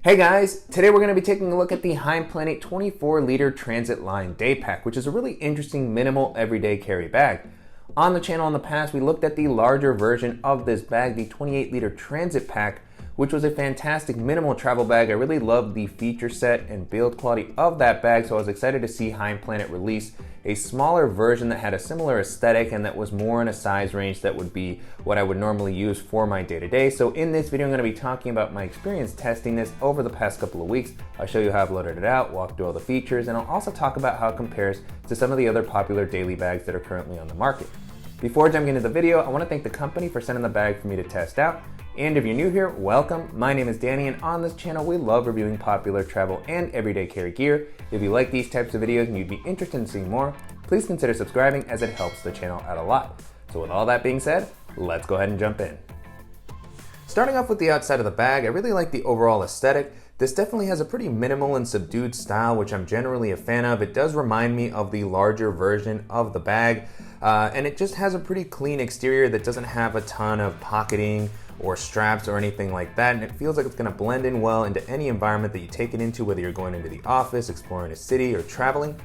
Hey guys, today we're going to be taking a look at the Heimplanet 24L Transit Line Daypack, which is a really interesting minimal everyday carry bag. On the channel in the past, we looked at the larger version of this bag, the 28L Transit Pack, which was a fantastic minimal travel bag. I really loved the feature set and build quality of that bag, so I was excited to see Heimplanet release a smaller version that had a similar aesthetic and that was more in a size range that would be what I would normally use for my day-to-day. So in this video, I'm going to be talking about my experience testing this over the past couple of weeks. I'll show you how I've loaded it out, walk through all the features, and I'll also talk about how it compares to some of the other popular daily bags that are currently on the market. Before jumping into the video, I want to thank the company for sending the bag for me to test out. And if you're new here, welcome. My name is Danny, and on this channel, we love reviewing popular travel and everyday carry gear. If you like these types of videos and you'd be interested in seeing more, please consider subscribing as it helps the channel out a lot. So with all that being said, let's go ahead and jump in. Starting off with the outside of the bag, I really like the overall aesthetic. This definitely has a pretty minimal and subdued style, which I'm generally a fan of. It does remind me of the larger version of the bag, and it just has a pretty clean exterior that doesn't have a ton of pocketing or straps or anything like that, and it feels like it's going to blend in well into any environment that you take it into, whether you're going into the office, exploring a city, or traveling.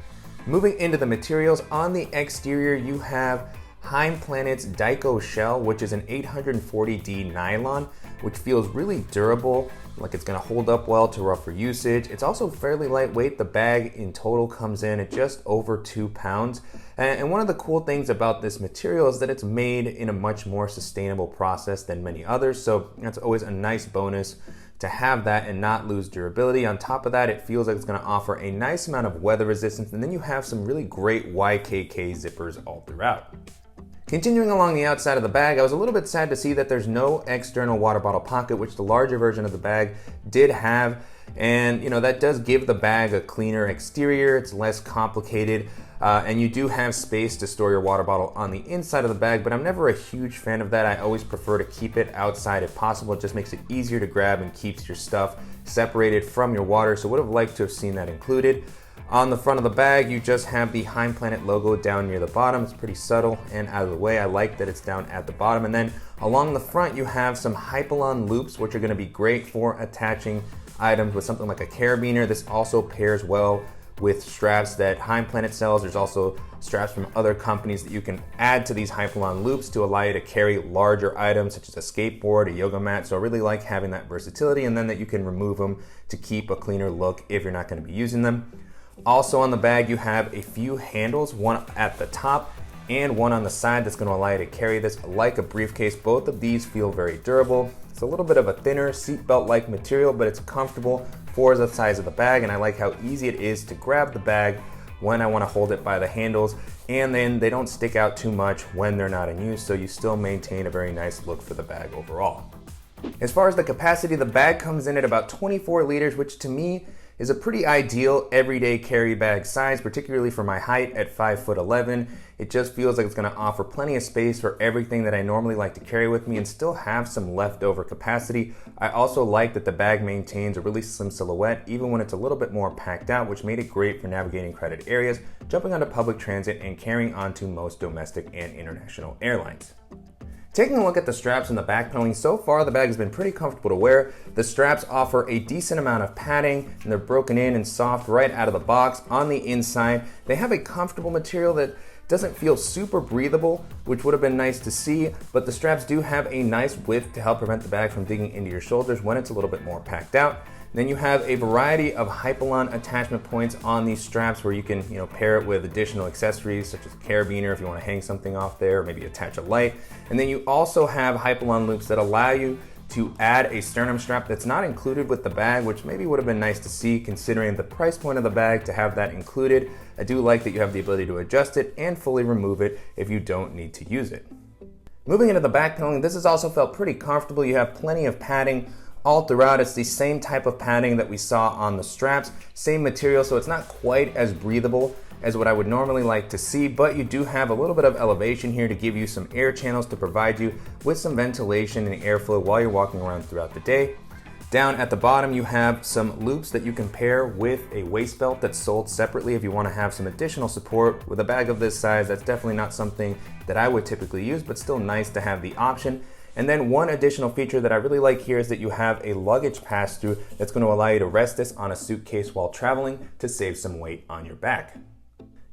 Moving into the materials, on the exterior you have Heimplanet's Dyco shell, which is an 840D nylon, which feels really durable, like it's going to hold up well to rougher usage. It's also fairly lightweight. The bag in total comes in at just over 2 pounds. And one of the cool things about this material is that it's made in a much more sustainable process than many others, so that's always a nice bonus to have that and not lose durability. On top of that, it feels like it's going to offer a nice amount of weather resistance, and then you have some really great YKK zippers all throughout. Continuing along the outside of the bag, I was a little bit sad to see that there's no external water bottle pocket, which the larger version of the bag did have. And that does give the bag a cleaner exterior, it's less complicated, and you do have space to store your water bottle on the inside of the bag, but I'm never a huge fan of that. I always prefer to keep it outside if possible. It just makes it easier to grab and keeps your stuff separated from your water, so would have liked to have seen that included. On the front of the bag, you just have the Heimplanet logo down near the bottom. It's pretty subtle and out of the way. I like that it's down at the bottom. And then along the front, you have some Hypalon loops, which are going to be great for attaching items with something like a carabiner. This also pairs well with straps that Heimplanet sells. There's also straps from other companies that you can add to these Hypalon loops to allow you to carry larger items such as a skateboard, a yoga mat. So I really like having that versatility, and then that you can remove them to keep a cleaner look if you're not going to be using them. Also on the bag, you have a few handles, one at the top and one on the side that's going to allow you to carry this like a briefcase. Both of these feel very durable. It's a little bit of a thinner seatbelt-like material, but it's comfortable for the size of the bag, and I like how easy it is to grab the bag when I want to hold it by the handles, and then they don't stick out too much when they're not in use, so you still maintain a very nice look for the bag overall. As far as the capacity, the bag comes in at about 24 liters, which to me is a pretty ideal everyday carry bag size, particularly for my height at 5'11". It just feels like it's going to offer plenty of space for everything that I normally like to carry with me and still have some leftover capacity. I also like that the bag maintains a really slim silhouette even when it's a little bit more packed out, which made it great for navigating crowded areas, jumping onto public transit, and carrying onto most domestic and international airlines. Taking a look at the straps and the back paneling, so far the bag has been pretty comfortable to wear. The straps offer a decent amount of padding, and they're broken in and soft right out of the box. On the inside, they have a comfortable material that doesn't feel super breathable, which would have been nice to see, but the straps do have a nice width to help prevent the bag from digging into your shoulders when it's a little bit more packed out. Then you have a variety of Hypalon attachment points on these straps where you can pair it with additional accessories such as a carabiner if you want to hang something off there, or maybe attach a light. And then you also have Hypalon loops that allow you to add a sternum strap that's not included with the bag, which maybe would have been nice to see considering the price point of the bag to have that included. I do like that you have the ability to adjust it and fully remove it if you don't need to use it. Moving into the back paneling, this has also felt pretty comfortable. You have plenty of padding all throughout. It's the same type of padding that we saw on the straps, same material, so it's not quite as breathable as what I would normally like to see, but you do have a little bit of elevation here to give you some air channels to provide you with some ventilation and airflow while you're walking around throughout the day. Down at the bottom, you have some loops that you can pair with a waist belt that's sold separately if you want to have some additional support. With a bag of this size, that's definitely not something that I would typically use, but still nice to have the option. And then one additional feature that I really like here is that you have a luggage pass-through that's going to allow you to rest this on a suitcase while traveling to save some weight on your back.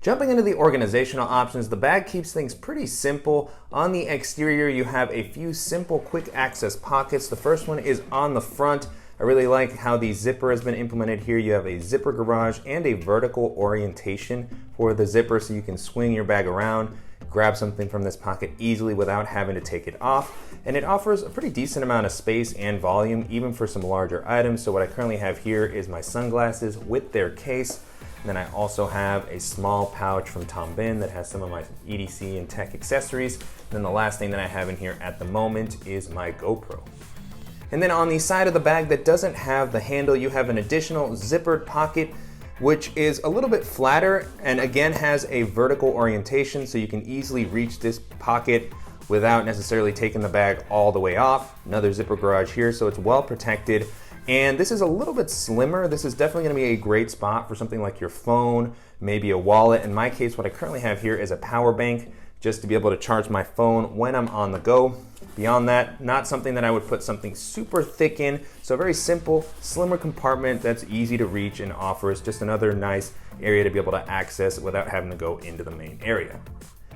Jumping into the organizational options, the bag keeps things pretty simple. On the exterior, you have a few simple quick access pockets. The first one is on the front. I really like how the zipper has been implemented here. You have a zipper garage and a vertical orientation for the zipper so you can swing your bag around, grab something from this pocket easily without having to take it off. And it offers a pretty decent amount of space and volume, even for some larger items. So what I currently have here is my sunglasses with their case. And then I also have a small pouch from Tom Bin that has some of my EDC and tech accessories. And then the last thing that I have in here at the moment is my GoPro. And then on the side of the bag that doesn't have the handle, you have an additional zippered pocket, which is a little bit flatter and again has a vertical orientation, so you can easily reach this pocket without necessarily taking the bag all the way off. Another zipper garage here, so it's well protected. And this is a little bit slimmer. This is definitely gonna be a great spot for something like your phone, maybe a wallet. In my case, what I currently have here is a power bank, just to be able to charge my phone when I'm on the go. Beyond that, not something that I would put something super thick in. So a very simple, slimmer compartment that's easy to reach and offers just another nice area to be able to access without having to go into the main area.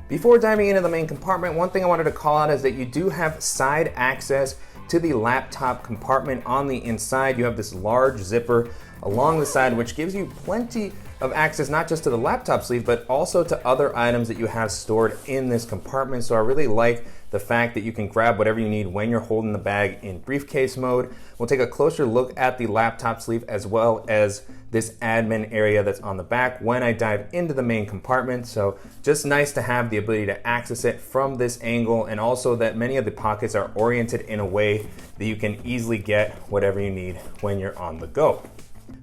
Before diving into the main compartment, one thing I wanted to call out is that you do have side access to the laptop compartment. On the inside, you have this large zipper along the side, which gives you plenty of access, not just to the laptop sleeve, but also to other items that you have stored in this compartment. So I really like the fact that you can grab whatever you need when you're holding the bag in briefcase mode. We'll take a closer look at the laptop sleeve as well as this admin area that's on the back when I dive into the main compartment. So just nice to have the ability to access it from this angle, and also that many of the pockets are oriented in a way that you can easily get whatever you need when you're on the go.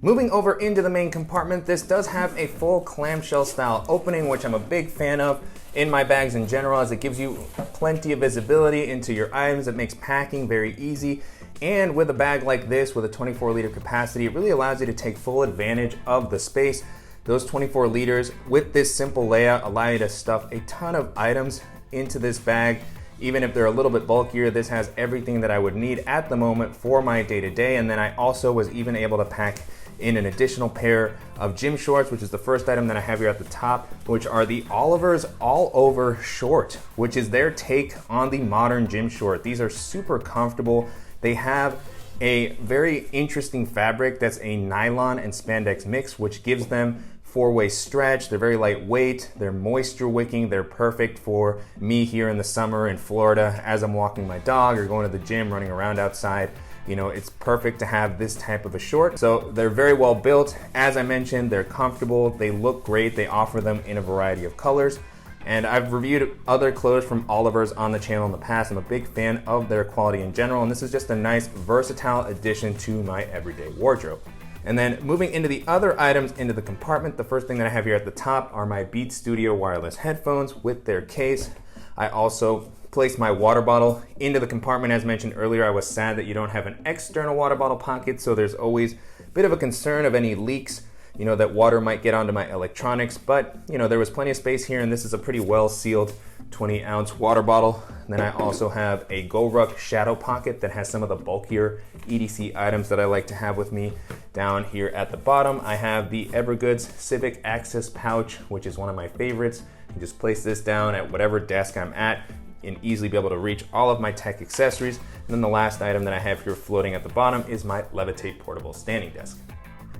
Moving over into the main compartment, this does have a full clamshell style opening, which I'm a big fan of in my bags in general, as it gives you plenty of visibility into your items. It makes packing very easy. And with a bag like this with a 24-liter capacity, it really allows you to take full advantage of the space. Those 24 liters with this simple layout allow you to stuff a ton of items into this bag. Even if they're a little bit bulkier, this has everything that I would need at the moment for my day-to-day. And then I also was even able to pack in an additional pair of gym shorts, which is the first item that I have here at the top, which are the Oliver's All Over Short, which is their take on the modern gym short. These are super comfortable. They have a very interesting fabric that's a nylon and spandex mix, which gives them four-way stretch. They're very lightweight, they're moisture wicking, they're perfect for me here in the summer in Florida as I'm walking my dog or going to the gym, running around outside. You know, it's perfect to have this type of a short. So they're very well built. As I mentioned, they're comfortable, they look great, they offer them in a variety of colors. And I've reviewed other clothes from Oliver's on the channel in the past. I'm a big fan of their quality in general, and this is just a nice versatile addition to my everyday wardrobe. And then moving into the other items into the compartment, the first thing that I have here at the top are my Beats Studio wireless headphones with their case. I also placed my water bottle into the compartment. As mentioned earlier, I was sad that you don't have an external water bottle pocket, so there's always a bit of a concern of any leaks, you know, that water might get onto my electronics, but you know, there was plenty of space here, and this is a pretty well sealed 20-ounce water bottle. And then I also have a GoRuck shadow pocket that has some of the bulkier EDC items that I like to have with me. Down here at the bottom, I have the Evergoods Civic Access pouch, which is one of my favorites. You just place this down at whatever desk I'm at and easily be able to reach all of my tech accessories. And then the last item that I have here floating at the bottom is my Levitate portable standing desk.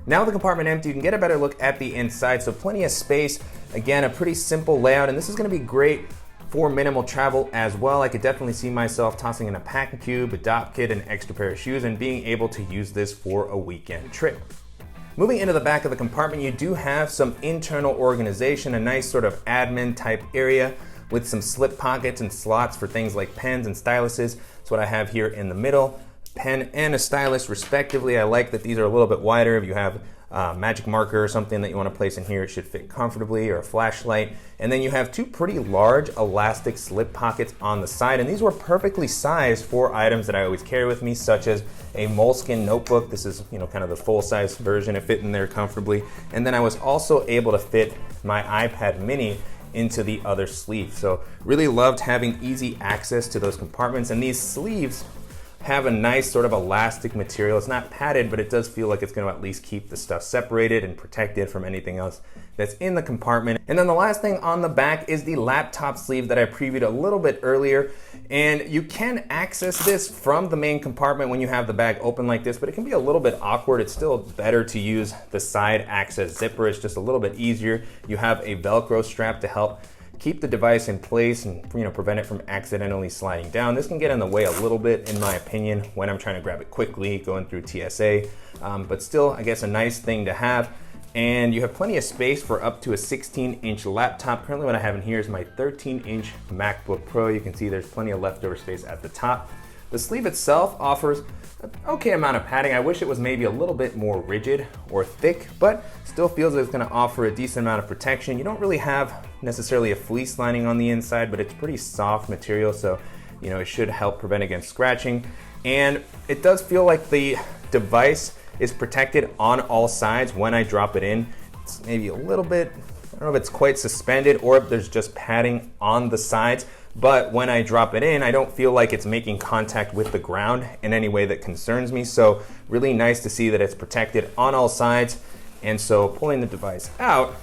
Now with the compartment empty, you can get a better look at the inside, so plenty of space. Again, a pretty simple layout, and this is gonna be great for minimal travel as well. I could definitely see myself tossing in a packing cube, a dop kit, an extra pair of shoes, and being able to use this for a weekend trip. Moving into the back of the compartment, you do have some internal organization, a nice sort of admin type area with some slip pockets and slots for things like pens and styluses. That's what I have here in the middle. Pen and a stylus respectively. I like that these are a little bit wider. If you have a magic marker or something that you want to place in here, it should fit comfortably, or a flashlight. And then you have two pretty large elastic slip pockets on the side, and these were perfectly sized for items that I always carry with me, such as a moleskin notebook. This is, you know, kind of the full-size version. It fit in there comfortably. And then I was also able to fit my iPad mini into the other sleeve. So really loved having easy access to those compartments, and these sleeves have a nice sort of elastic material. It's not padded, but it does feel like it's going to at least keep the stuff separated and protected from anything else that's in the compartment. And then the last thing on the back is the laptop sleeve that I previewed a little bit earlier. And you can access this from the main compartment when you have the bag open like this, but it can be a little bit awkward. It's still better to use the side access zipper. It's just a little bit easier. You have a Velcro strap to help keep the device in place and prevent it from accidentally sliding down. This can get in the way a little bit, in my opinion, when I'm trying to grab it quickly going through TSA, but still, I guess, a nice thing to have. And you have plenty of space for up to a 16-inch laptop. Currently what I have in here is my 13-inch MacBook Pro. You can see there's plenty of leftover space at the top. The sleeve itself offers an okay amount of padding. I wish it was maybe a little bit more rigid or thick, but still feels like it's gonna offer a decent amount of protection. You don't really have necessarily a fleece lining on the inside, but it's pretty soft material, so it should help prevent against scratching. And it does feel like the device is protected on all sides when I drop it in. It's maybe a little bit, I don't know if it's quite suspended or if there's just padding on the sides, but when I drop it in, I don't feel like it's making contact with the ground in any way that concerns me. So really nice to see that it's protected on all sides. And so pulling the device out,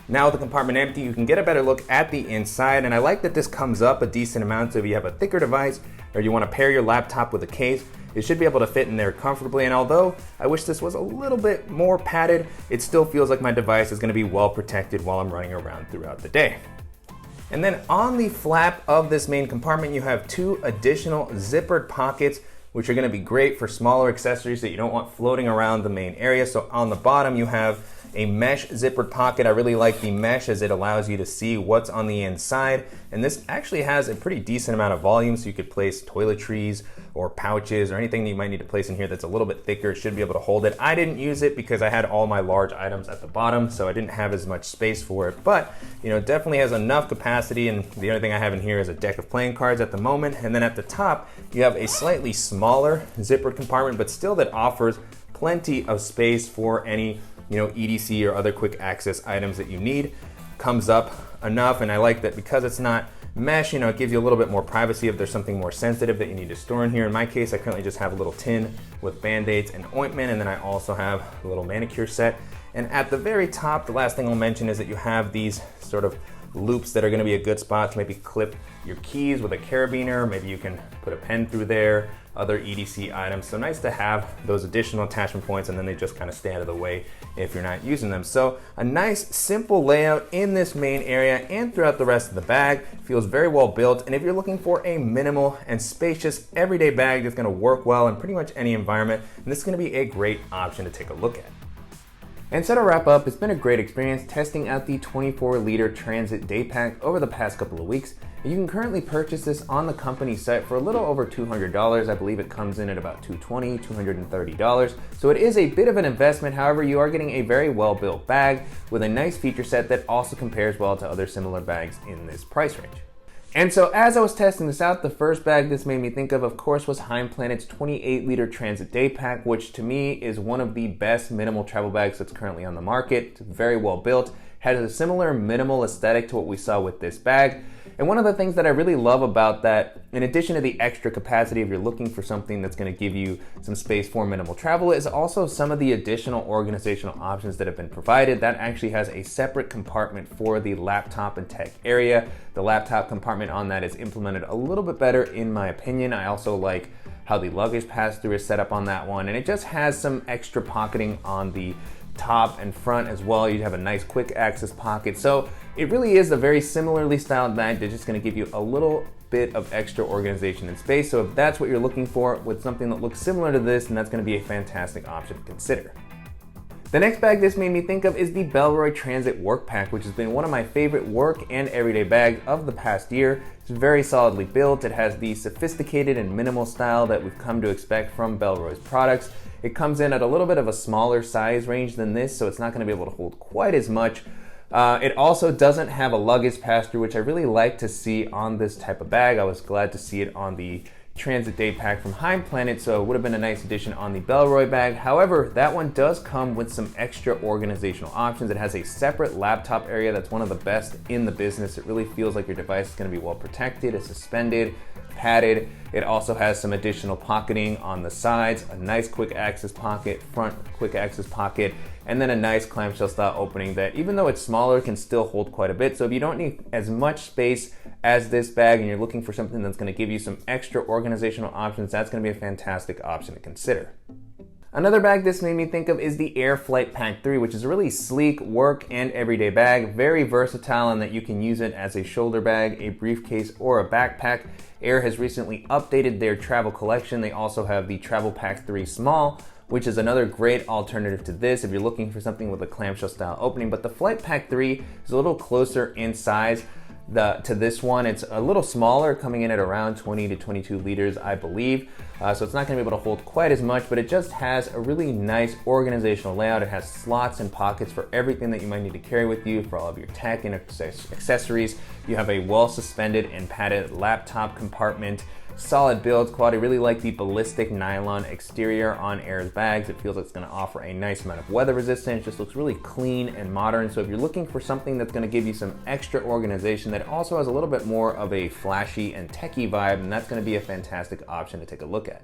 now with the compartment empty, you can get a better look at the inside. And I like that this comes up a decent amount. So if you have a thicker device or you want to pair your laptop with a case, it should be able to fit in there comfortably. And although I wish this was a little bit more padded, it still feels like my device is going to be well protected while I'm running around throughout the day. And then on the flap of this main compartment, you have two additional zippered pockets, which are going to be great for smaller accessories that you don't want floating around the main area. So on the bottom, you have a mesh zippered pocket. I really like the mesh as it allows you to see what's on the inside. And this actually has a pretty decent amount of volume, so you could place toiletries or pouches or anything that you might need to place in here that's a little bit thicker. It should be able to hold it. I didn't use it because I had all my large items at the bottom, so I didn't have as much space for it. But it definitely has enough capacity, and the only thing I have in here is a deck of playing cards at the moment. And then at the top, you have a slightly smaller zippered compartment, but still that offers plenty of space for any EDC or other quick access items that you need. Comes up enough, and I like that because it's not mesh, it gives you a little bit more privacy if there's something more sensitive that you need to store in here. In my case, I currently just have a little tin with Band-Aids and ointment, and then I also have a little manicure set. And at the very top, the last thing I'll mention is that you have these sort of loops that are going to be a good spot to maybe clip your keys with a carabiner. Maybe you can put a pen through there, other EDC items. So nice to have those additional attachment points, and then they just kind of stay out of the way if you're not using them. So a nice simple layout in this main area and throughout the rest of the bag. Feels very well built, and if you're looking for a minimal and spacious everyday bag that's going to work well in pretty much any environment, this is going to be a great option to take a look at. And so to wrap up, it's been a great experience testing out the 24L Transit Daypack over the past couple of weeks. You can currently purchase this on the company site for a little over $200. I believe it comes in at about $220, $230. So it is a bit of an investment. However, you are getting a very well-built bag with a nice feature set that also compares well to other similar bags in this price range. And so as I was testing this out, the first bag this made me think of course, was Heimplanet's 28L Transit Daypack, which to me is one of the best minimal travel bags that's currently on the market. It's very well built, has a similar minimal aesthetic to what we saw with this bag. And one of the things that I really love about that, in addition to the extra capacity if you're looking for something that's going to give you some space for minimal travel, is also some of the additional organizational options that have been provided. That actually has a separate compartment for the laptop and tech area. The laptop compartment on that is implemented a little bit better in my opinion. I also like how the luggage pass-through is set up on that one, and it just has some extra pocketing on the top and front as well. You have a nice quick access pocket. So it really is a very similarly styled bag that's just going to give you a little bit of extra organization and space. So if that's what you're looking for with something that looks similar to this, then that's going to be a fantastic option to consider. The next bag this made me think of is the Bellroy Transit Work Pack, which has been one of my favorite work and everyday bags of the past year. It's very solidly built. It has the sophisticated and minimal style that we've come to expect from Bellroy's products. It comes in at a little bit of a smaller size range than this, so it's not going to be able to hold quite as much. It also doesn't have a luggage pass-through, which I really like to see on this type of bag. I was glad to see it on the Transit Daypack from Heimplanet, so it would have been a nice addition on the Bellroy bag. However, that one does come with some extra organizational options. It has a separate laptop area that's one of the best in the business. It really feels like your device is going to be well protected. It's suspended, padded. It also has some additional pocketing on the sides, a nice quick access pocket, front quick access pocket, and then a nice clamshell style opening that, even though it's smaller, can still hold quite a bit. So if you don't need as much space as this bag and you're looking for something that's going to give you some extra organizational options, that's going to be a fantastic option to consider. Another bag this made me think of is the Air Flight Pack 3, which is a really sleek work and everyday bag, very versatile in that you can use it as a shoulder bag, a briefcase, or a backpack. Air has recently updated their travel collection. They also have the Travel Pack 3 Small, which is another great alternative to this if you're looking for something with a clamshell style opening. But the Flight Pack 3 is a little closer in size to this one. It's a little smaller, coming in at around 20 to 22 liters, I believe. So it's not going to be able to hold quite as much, but it just has a really nice organizational layout. It has slots and pockets for everything that you might need to carry with you for all of your tech and accessories. You have a well suspended and padded laptop compartment. Solid build quality. Really like the ballistic nylon exterior on Air's bags. It feels like it's going to offer a nice amount of weather resistance. It just looks really clean and modern. So if you're looking for something that's going to give you some extra organization that also has a little bit more of a flashy and techie vibe, then that's going to be a fantastic option to take a look at.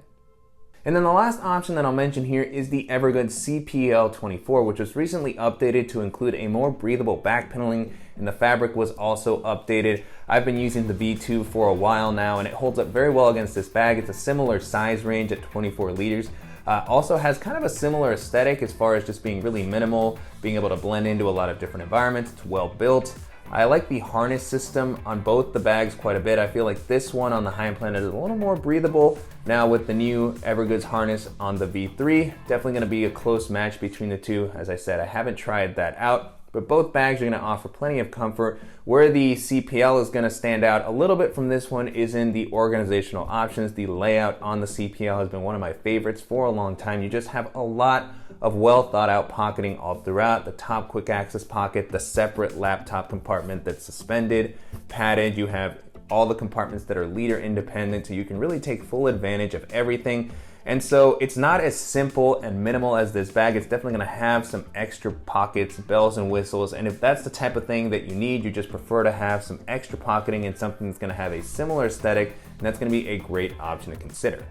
And then the last option that I'll mention here is the Evergood CPL24, which was recently updated to include a more breathable back paneling, and the fabric was also updated. I've been using the V2 for a while now, and it holds up very well against this bag. It's a similar size range at 24 liters. Also has kind of a similar aesthetic as far as just being really minimal, being able to blend into a lot of different environments. It's well built. I like the harness system on both the bags quite a bit. I feel like this one on the Heimplanet is a little more breathable. Now with the new Evergood's harness on the V3, definitely going to be a close match between the two. As I said, I haven't tried that out, but both bags are going to offer plenty of comfort. Where the CPL is going to stand out a little bit from this one is in the organizational options. The layout on the CPL has been one of my favorites for a long time. You just have a lot of well thought out pocketing all throughout. The top quick access pocket, the separate laptop compartment that's suspended, padded. You have all the compartments that are leader independent, so you can really take full advantage of everything. And so it's not as simple and minimal as this bag. It's definitely going to have some extra pockets, bells and whistles. And if that's the type of thing that you need, you just prefer to have some extra pocketing and something that's going to have a similar aesthetic, and that's going to be a great option to consider.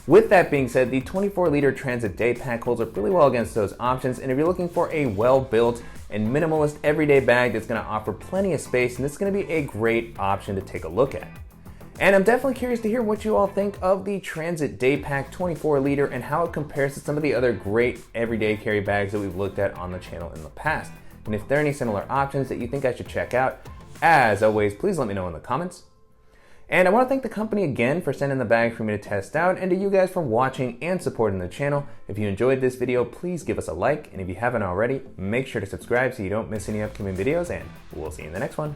With that being said, the 24-liter Transit Daypack holds up really well against those options, and if you're looking for a well-built and minimalist everyday bag that's going to offer plenty of space, and this is going to be a great option to take a look at. And I'm definitely curious to hear what you all think of the Transit Daypack 24-liter and how it compares to some of the other great everyday carry bags that we've looked at on the channel in the past. And if there are any similar options that you think I should check out, as always, please let me know in the comments. And I want to thank the company again for sending the bag for me to test out, and to you guys for watching and supporting the channel. If you enjoyed this video, please give us a like, and if you haven't already, make sure to subscribe so you don't miss any upcoming videos, and we'll see you in the next one.